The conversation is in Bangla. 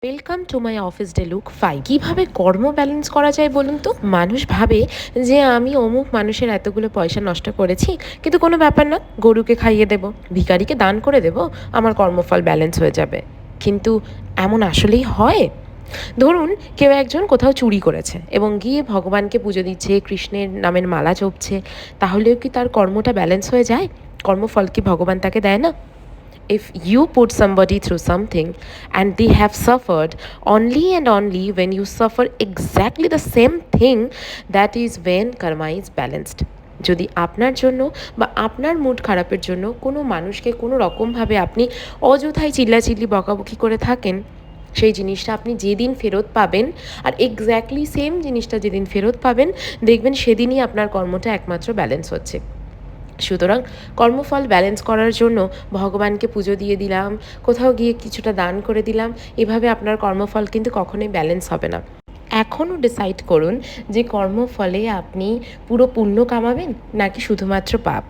Welcome to my office day look 5। কীভাবে কর্ম ব্যালেন্স করা যায় বলুন তো? মানুষ ভাবে যে আমি অমুক মানুষের এতগুলো পয়সা নষ্ট করেছি, কিন্তু কোনো ব্যাপার না, গরুকে খাইয়ে দেবো, ভিখারিকে দান করে দেবো, আমার কর্মফল ব্যালেন্স হয়ে যাবে। কিন্তু এমন আসলেই হয়? ধরুন কেউ একজন কোথাও চুরি করেছে এবং গিয়ে ভগবানকে পুজো দিচ্ছে, কৃষ্ণের নামের মালা জপছে, তাহলেও কি তার কর্মটা ব্যালেন্স হয়ে যায়? কর্মফল কি ভগবান তাকে দেয় না? If you put somebody through something and they have suffered, only and only when you suffer exactly the same thing, that is when karma is balanced. যদি আপনার জন্য বা আপনার মুড খারাপের জন্য কোনো মানুষকে কোনো রকমভাবে আপনি অযথাই চিল্লাচিল্লি বকাবকি করে থাকেন, সেই জিনিসটা আপনি যেদিন ফেরত পাবেন, আর এক্স্যাক্টলি সেম জিনিসটা যেদিন ফেরত পাবেন, দেখবেন সেদিনই আপনার কর্মটা একমাত্র ব্যালেন্স হচ্ছে। সুতরাং কর্মফল ব্যালেন্স করার জন্য ভগবানকে পুজো দিয়ে দিলাম, কোথাও গিয়ে কিছুটা দান করে দিলাম, এভাবে আপনার কর্মফল কিন্তু কখনোই ব্যালেন্স হবে না। এখনও ডিসাইড করুন যে কর্মফলে আপনি পুরো পুণ্য কামাবেন নাকি শুধুমাত্র পাপ।